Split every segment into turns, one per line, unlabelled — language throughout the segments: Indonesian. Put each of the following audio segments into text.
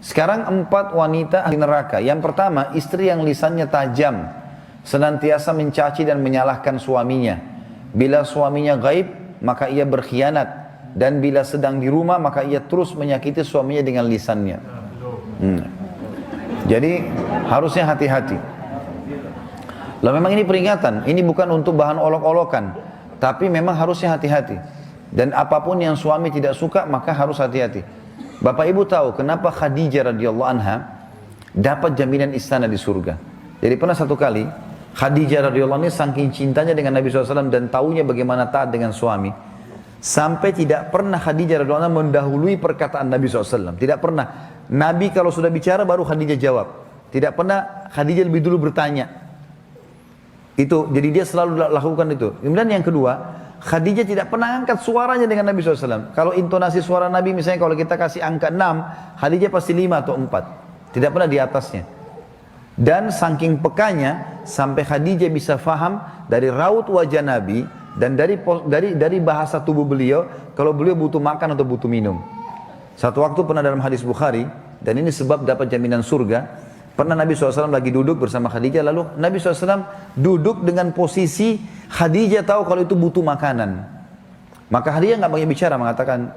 Sekarang 4 wanita ahli neraka. Yang pertama, istri yang lisannya tajam, senantiasa mencaci dan menyalahkan suaminya. Bila suaminya gaib, maka ia berkhianat. Dan bila sedang di rumah, maka ia terus menyakiti suaminya dengan lisannya. Jadi harusnya hati-hati. Lalu memang ini peringatan, ini bukan untuk bahan olok-olokan, tapi memang harusnya hati-hati. Dan apapun yang suami tidak suka, maka harus hati-hati. Bapak Ibu tahu kenapa Khadijah radhiyallahu anha dapat jaminan istana di surga. Jadi pernah satu kali Khadijah radhiyallahu anha saking cintanya dengan Nabi SAW dan taunya bagaimana taat dengan suami, sampai tidak pernah Khadijah radhiyallahu anha mendahului perkataan Nabi SAW. Tidak pernah. Nabi kalau sudah bicara baru Khadijah jawab. Tidak pernah Khadijah lebih dulu bertanya. Itu, jadi dia selalu lakukan itu. Kemudian yang kedua, Khadijah tidak pernah angkat suaranya dengan Nabi SAW. Kalau intonasi suara Nabi misalnya kalau kita kasih angka 6, Khadijah pasti 5 atau 4. Tidak pernah di atasnya. Dan saking pekanya, sampai Khadijah bisa faham dari raut wajah Nabi, dan dari bahasa tubuh beliau, kalau beliau butuh makan atau butuh minum. Satu waktu pernah dalam hadis Bukhari, dan ini sebab dapat jaminan surga, pernah Nabi SAW lagi duduk bersama Khadijah, lalu Nabi SAW duduk dengan posisi Khadijah tahu kalau itu butuh makanan. Maka Khadijah nggak banyak bicara, mengatakan,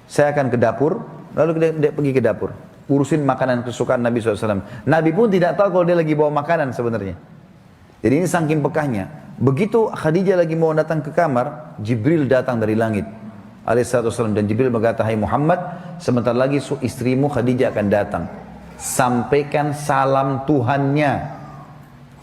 saya akan ke dapur, lalu dia pergi ke dapur, urusin makanan kesukaan Nabi SAW. Nabi pun tidak tahu kalau dia lagi bawa makanan sebenarnya. Jadi ini saking pekahnya. Begitu Khadijah lagi mau datang ke kamar, Jibril datang dari langit alaihissalam, dan Jibril berkata, hai Muhammad, sebentar lagi istrimu Khadijah akan datang. Sampaikan salam Tuhannya.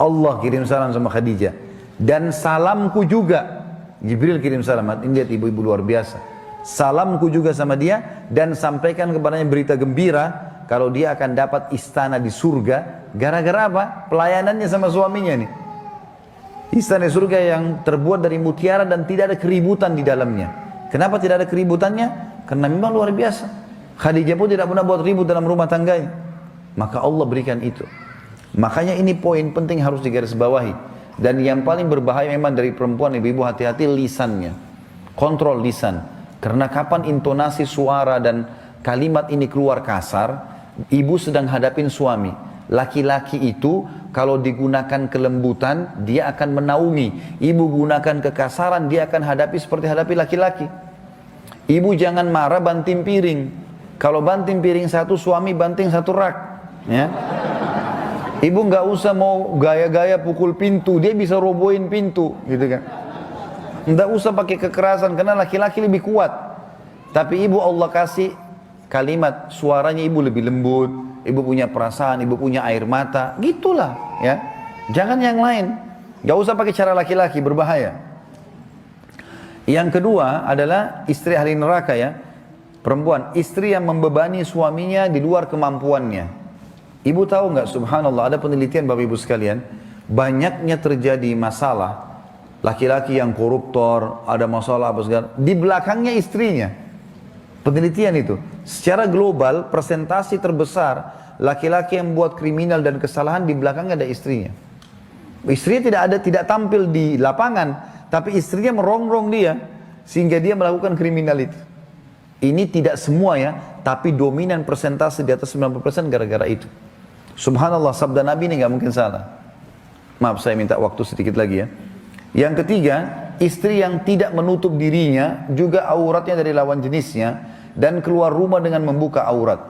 Allah kirim salam sama Khadijah. Dan salamku juga. Jibril kirim salam. Ini lihat ibu-ibu luar biasa. Salamku juga sama dia. Dan sampaikan kepadanya berita gembira. Kalau dia akan dapat istana di surga. Gara-gara apa? Pelayanannya sama suaminya nih. Istana surga yang terbuat dari mutiara dan tidak ada keributan di dalamnya. Kenapa tidak ada keributannya? Karena memang luar biasa. Khadijah pun tidak pernah buat ribut dalam rumah tangganya. Maka Allah berikan itu. Makanya ini poin penting harus digarisbawahi. Dan yang paling berbahaya memang dari perempuan, ibu-ibu hati-hati lisannya. Kontrol lisan. Karena kapan intonasi suara dan kalimat ini keluar kasar, ibu sedang hadapin suami. Laki-laki itu kalau digunakan kelembutan, dia akan menaungi. Ibu gunakan kekasaran, dia akan hadapi seperti hadapi laki-laki. Ibu jangan marah banting piring. Kalau banting piring satu, suami banting satu rak. Ya. Ibu nggak usah mau gaya-gaya pukul pintu, dia bisa robohin pintu, gitu kan. Nggak usah pakai kekerasan, karena laki-laki lebih kuat. Tapi ibu Allah kasih kalimat, suaranya ibu lebih lembut, ibu punya perasaan, ibu punya air mata, gitulah, ya. Jangan yang lain, nggak usah pakai cara laki-laki, berbahaya. Yang kedua adalah istri ahli neraka, ya. Perempuan, istri yang membebani suaminya di luar kemampuannya. Ibu tahu nggak, subhanallah, ada penelitian Bapak Ibu sekalian, banyaknya terjadi masalah, laki-laki yang koruptor, ada masalah apa segala, di belakangnya istrinya. Penelitian itu, secara global, persentasi terbesar, laki-laki yang buat kriminal dan kesalahan, di belakangnya ada istrinya. Istrinya tidak tampil di lapangan, tapi istrinya merongrong dia, sehingga dia melakukan kriminal itu. Ini tidak semua ya, tapi dominan persentase di atas 90% gara-gara itu. Subhanallah, sabda Nabi ini nggak mungkin salah. Maaf, saya minta waktu sedikit lagi ya. Yang ketiga, istri yang tidak menutup dirinya, juga auratnya dari lawan jenisnya, dan keluar rumah dengan membuka aurat.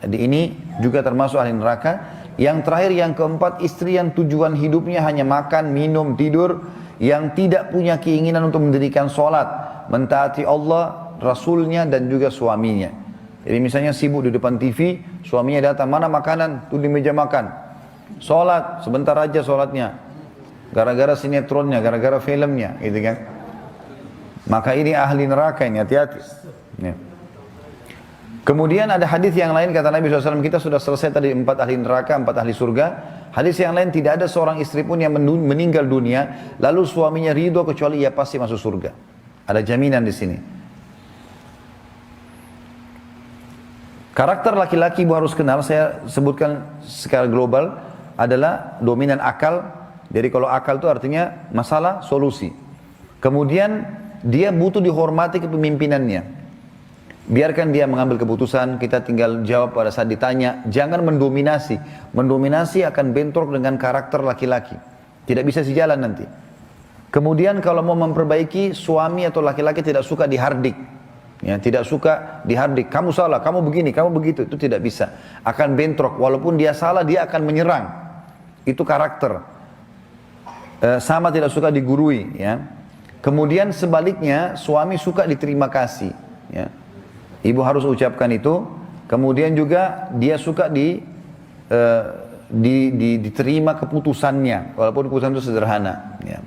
Jadi ini juga termasuk ahli neraka. Yang terakhir, yang keempat, istri yang tujuan hidupnya hanya makan, minum, tidur, yang tidak punya keinginan untuk mendirikan sholat, mentaati Allah, Rasulnya, dan juga suaminya. Jadi misalnya sibuk di depan TV, suaminya datang, mana makanan? Tuh di meja makan. Sholat, sebentar aja sholatnya. Gara-gara sinetronnya, gara-gara filmnya, gitu kan. Maka ini ahli neraka ini, hati-hati. Ya. Kemudian ada hadis yang lain, kata Nabi SAW, kita sudah selesai tadi 4 ahli neraka, 4 ahli surga. Hadis yang lain, tidak ada seorang istri pun yang meninggal dunia, lalu suaminya ridho kecuali ia pasti masuk surga. Ada jaminan di sini. Karakter laki-laki ibu harus kenal, saya sebutkan secara global, adalah dominan akal. Jadi kalau akal itu artinya masalah, solusi. Kemudian dia butuh dihormati kepemimpinannya. Biarkan dia mengambil keputusan, kita tinggal jawab pada saat ditanya. Jangan mendominasi. Mendominasi akan bentrok dengan karakter laki-laki. Tidak bisa sejalan nanti. Kemudian kalau mau memperbaiki, suami atau laki-laki tidak suka dihardik. Ya, tidak suka dihardik. Kamu salah, kamu begini, kamu begitu. Itu tidak bisa. Akan bentrok. Walaupun dia salah, dia akan menyerang. Itu karakter. Sama tidak suka digurui. Ya. Kemudian sebaliknya, suami suka diterima kasih. Ya. Ibu harus ucapkan itu. Kemudian juga dia suka diterima keputusannya, walaupun keputusan itu sederhana. Ya.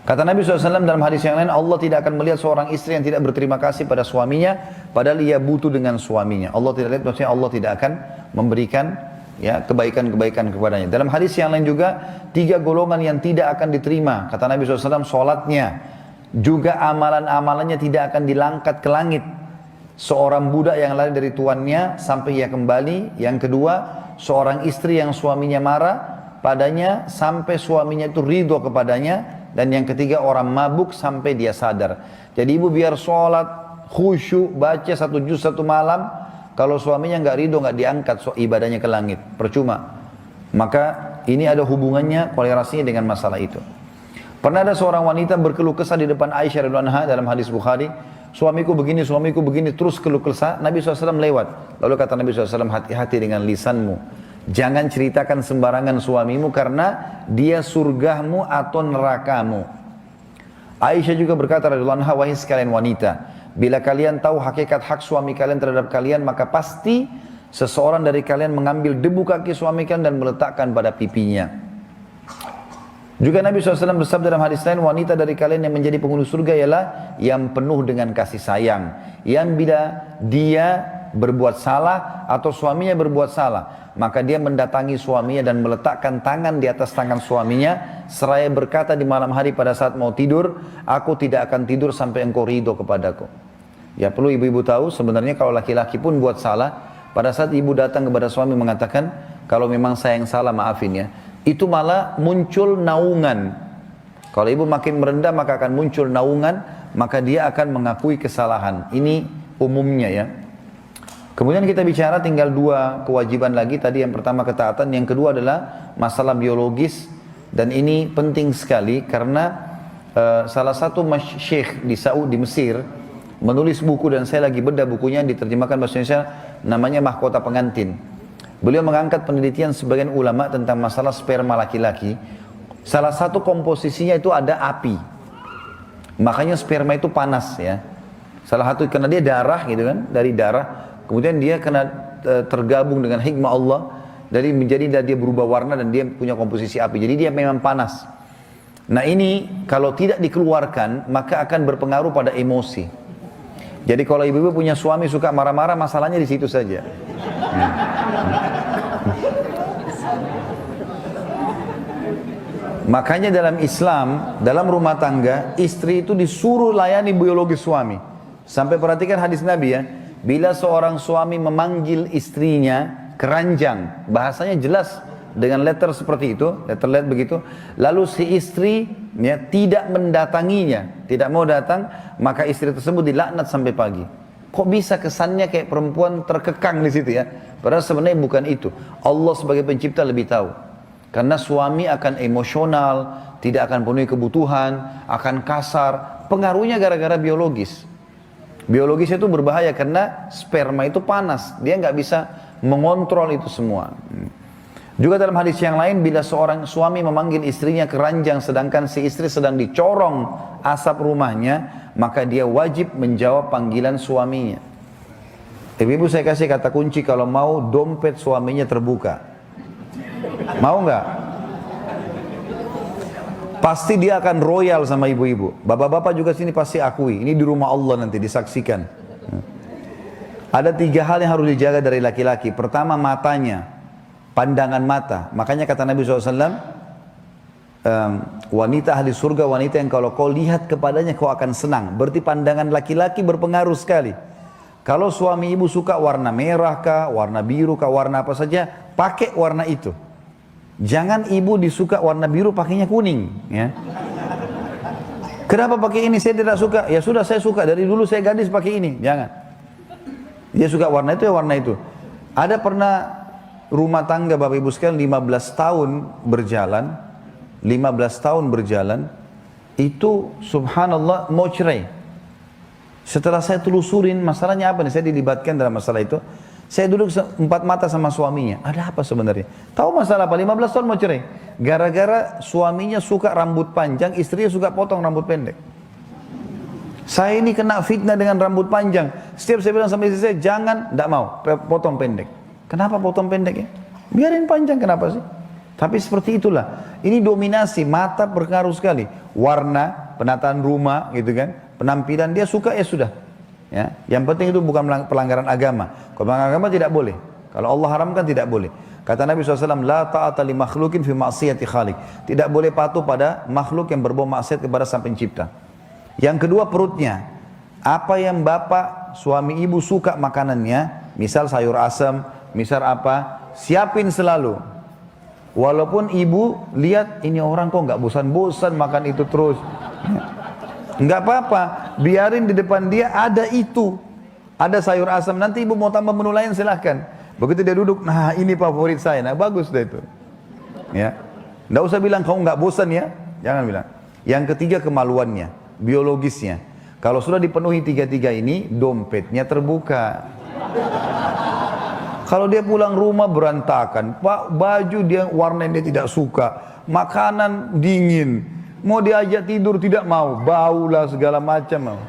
Kata Nabi SAW dalam hadis yang lain, Allah tidak akan melihat seorang istri yang tidak berterima kasih pada suaminya, padahal ia butuh dengan suaminya. Allah tidak lihat, maksudnya Allah tidak akan memberikan ya kebaikan-kebaikan kepadanya. Dalam hadis yang lain juga, 3 golongan yang tidak akan diterima. Kata Nabi SAW, sholatnya, juga amalan-amalannya tidak akan dilangkat ke langit. Seorang budak yang lari dari tuannya sampai ia kembali. Yang kedua, seorang istri yang suaminya marah padanya sampai suaminya itu ridho kepadanya. Dan yang ketiga, orang mabuk sampai dia sadar. Jadi ibu biar sholat, khusyuk, baca 1 juz 1 malam, kalau suaminya nggak ridho, nggak diangkat ibadahnya ke langit, percuma. Maka ini ada hubungannya, korelasinya dengan masalah itu. Pernah ada seorang wanita berkeluh kesah di depan Aisyah radhiyallahu anha dalam hadis Bukhari. Suamiku begini, terus keluh kesah. Nabi SAW lewat. Lalu kata Nabi SAW, hati-hati dengan lisanmu. Jangan ceritakan sembarangan suamimu karena dia surgamu atau nerakamu. Aisyah juga berkata radhiyallahu anha, wahai sekalian wanita, bila kalian tahu hakikat hak suami kalian terhadap kalian, maka pasti seseorang dari kalian mengambil debu kaki suami kalian dan meletakkan pada pipinya. Juga Nabi SAW bersabda dalam hadis lain, wanita dari kalian yang menjadi penghuni surga ialah yang penuh dengan kasih sayang. Yang bila dia berbuat salah atau suaminya berbuat salah, maka dia mendatangi suaminya dan meletakkan tangan di atas tangan suaminya, seraya berkata di malam hari pada saat mau tidur, aku tidak akan tidur sampai engkau ridho kepadaku. Ya perlu ibu-ibu tahu, sebenarnya kalau laki-laki pun buat salah, pada saat ibu datang kepada suami mengatakan, kalau memang saya yang salah maafin ya, itu malah muncul naungan. Kalau ibu makin merendah maka akan muncul naungan, maka dia akan mengakui kesalahan. Ini umumnya ya. Kemudian kita bicara tinggal 2 kewajiban lagi. Tadi yang pertama ketaatan, yang kedua adalah masalah biologis. Dan ini penting sekali karena salah satu syekh di Saudi, di Mesir, menulis buku dan saya lagi bedah bukunya, diterjemahkan bahasa Indonesia, namanya Mahkota Pengantin. Beliau mengangkat penelitian sebagian ulama tentang masalah sperma laki-laki. Salah satu komposisinya itu ada api. Makanya sperma itu panas ya. Salah satu karena dia darah gitu kan, dari darah. Kemudian dia kena tergabung dengan hikmah Allah, dari menjadi dia berubah warna dan dia punya komposisi api. Jadi dia memang panas. Nah ini kalau tidak dikeluarkan maka akan berpengaruh pada emosi. Jadi kalau ibu-ibu punya suami suka marah-marah, masalahnya di situ saja. Makanya dalam Islam, dalam rumah tangga, istri itu disuruh layani biologi suami. Sampai perhatikan hadis Nabi ya, bila seorang suami memanggil istrinya keranjang, bahasanya jelas dengan letter seperti itu, letter begitu, lalu si istri ya, tidak mendatanginya, tidak mau datang, maka istri tersebut dilaknat sampai pagi. Kok bisa kesannya kayak perempuan terkekang di situ ya? Padahal sebenarnya bukan itu. Allah sebagai pencipta lebih tahu. Karena suami akan emosional, tidak akan penuhi kebutuhan, akan kasar. Pengaruhnya gara-gara biologis. Biologis itu berbahaya karena sperma itu panas. Dia nggak bisa mengontrol itu semua. Juga dalam hadis yang lain, bila seorang suami memanggil istrinya keranjang sedangkan si istri sedang dicorong asap rumahnya, maka dia wajib menjawab panggilan suaminya. Ibu-ibu saya kasih kata kunci, kalau mau dompet suaminya terbuka. Mau nggak? Pasti dia akan royal sama ibu-ibu. Bapak-bapak juga sini pasti akui. Ini di rumah Allah nanti disaksikan. Ada 3 hal yang harus dijaga dari laki-laki. Pertama matanya, pandangan mata. Makanya kata Nabi SAW, wanita ahli surga, wanita yang kalau kau lihat kepadanya kau akan senang. Berarti pandangan laki-laki berpengaruh sekali. Kalau suami ibu suka warna merah kah, warna biru kah, warna apa saja, pakai warna itu. Jangan ibu disuka warna biru pakainya kuning ya. Kenapa pakai ini? Saya tidak suka. Ya sudah, saya suka. Dari dulu saya gadis pakai ini. Jangan. Dia suka warna itu, ya warna itu. Ada pernah rumah tangga Bapak Ibu sekalian 15 tahun berjalan. 15 tahun berjalan. Itu subhanallah mau cerai. Setelah saya telusurin masalahnya apa nih, saya dilibatkan dalam masalah itu. Saya duduk empat mata sama suaminya. Ada apa sebenarnya? Tahu masalah apa? 15 tahun mau cerai. Gara-gara suaminya suka rambut panjang, istrinya suka potong rambut pendek. Saya ini kena fitnah dengan rambut panjang. Setiap saya bilang sama istri saya, jangan, tidak mau, potong pendek. Kenapa potong pendek ya? Biarin panjang, kenapa sih? Tapi seperti itulah. Ini dominasi, mata berpengaruh sekali. Warna, penataan rumah, gitu kan. Penampilan dia suka, ya sudah. Ya, yang penting itu bukan pelanggaran agama. Kalau pelanggaran agama tidak boleh. Kalau Allah haramkan tidak boleh. Kata Nabi SAW, la ta'ata li makhlukin fi ma'siyati khaliq. Tidak boleh patuh pada makhluk yang berbuat maksiat kepada sang pencipta. Yang kedua, perutnya. Apa yang bapak, suami ibu suka makanannya, misal sayur asam, misal apa, siapin selalu. Walaupun ibu lihat ini orang kok nggak bosan-bosan makan itu terus. Nggak apa-apa, biarin di depan dia ada itu. Ada sayur asam, nanti ibu mau tambah menu lain silahkan. Begitu dia duduk, nah ini favorit saya, nah bagus deh itu. Ya, nggak usah bilang kamu nggak bosan ya, jangan bilang. Yang ketiga kemaluannya, biologisnya. Kalau sudah dipenuhi tiga-tiga ini, dompetnya terbuka. Kalau dia pulang rumah berantakan, baju dia warna yang dia tidak suka, makanan dingin, mau diajak tidur tidak mau, bau lah segala macam.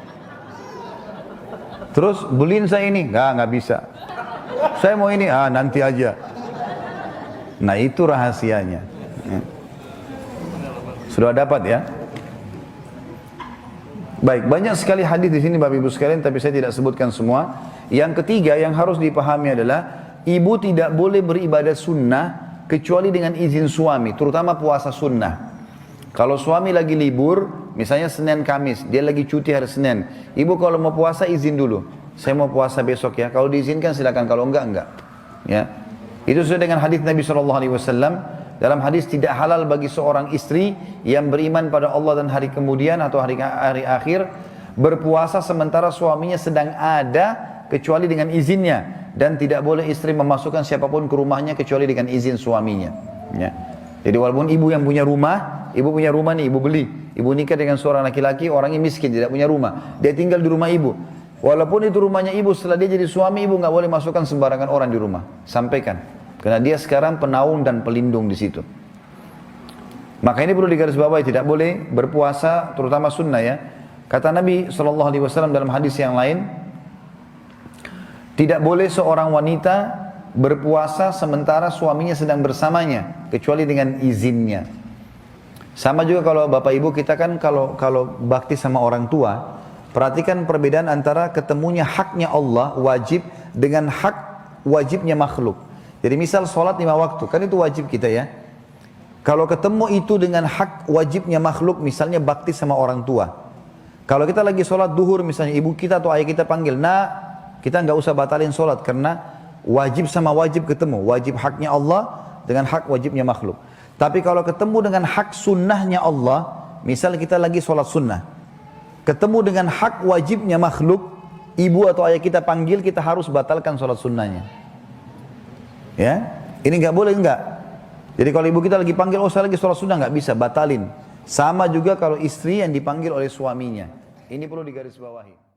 Terus beliin saya ini, nggak bisa. Saya mau ini, nanti aja. Nah itu rahasianya. Sudah dapat ya? Baik, banyak sekali hadis di sini Bapak Ibu sekalian, tapi saya tidak sebutkan semua. Yang ketiga yang harus dipahami adalah ibu tidak boleh beribadah sunnah kecuali dengan izin suami, terutama puasa sunnah. Kalau suami lagi libur, misalnya Senin Kamis, dia lagi cuti hari Senin. Ibu kalau mau puasa izin dulu. Saya mau puasa besok ya. Kalau diizinkan silakan, kalau enggak. Ya. Itu sesuai dengan hadis Nabi SAW. Dalam hadis tidak halal bagi seorang istri yang beriman pada Allah dan hari kemudian atau hari akhir berpuasa sementara suaminya sedang ada kecuali dengan izinnya, dan tidak boleh istri memasukkan siapapun ke rumahnya kecuali dengan izin suaminya. Ya. Jadi walaupun ibu yang punya rumah, ibu punya rumah nih, ibu beli, ibu nikah dengan seorang laki-laki, orangnya miskin, tidak punya rumah, dia tinggal di rumah ibu. Walaupun itu rumahnya ibu, setelah dia jadi suami, ibu nggak boleh masukkan sembarangan orang di rumah. Sampaikan, karena dia sekarang penaung dan pelindung di situ. Maka ini perlu digarisbawahi, tidak boleh berpuasa, terutama sunnah ya. Kata Nabi SAW dalam hadis yang lain, tidak boleh seorang wanita berpuasa sementara suaminya sedang bersamanya, kecuali dengan izinnya. Sama juga kalau bapak ibu kita kan kalau bakti sama orang tua, perhatikan perbedaan antara ketemunya haknya Allah wajib dengan hak wajibnya makhluk. Jadi misal sholat 5 waktu, kan itu wajib kita ya. Kalau ketemu itu dengan hak wajibnya makhluk, misalnya bakti sama orang tua. Kalau kita lagi sholat duhur misalnya, ibu kita atau ayah kita panggil, nah kita nggak usah batalin sholat karena wajib sama wajib ketemu. Wajib haknya Allah dengan hak wajibnya makhluk. Tapi kalau ketemu dengan hak sunnahnya Allah, misal kita lagi sholat sunnah, ketemu dengan hak wajibnya makhluk, ibu atau ayah kita panggil, kita harus batalkan sholat sunnahnya. Ya, ini nggak boleh enggak. Jadi kalau ibu kita lagi panggil, oh saya lagi sholat sunnah, nggak bisa, batalin. Sama juga kalau istri yang dipanggil oleh suaminya. Ini perlu digarisbawahi.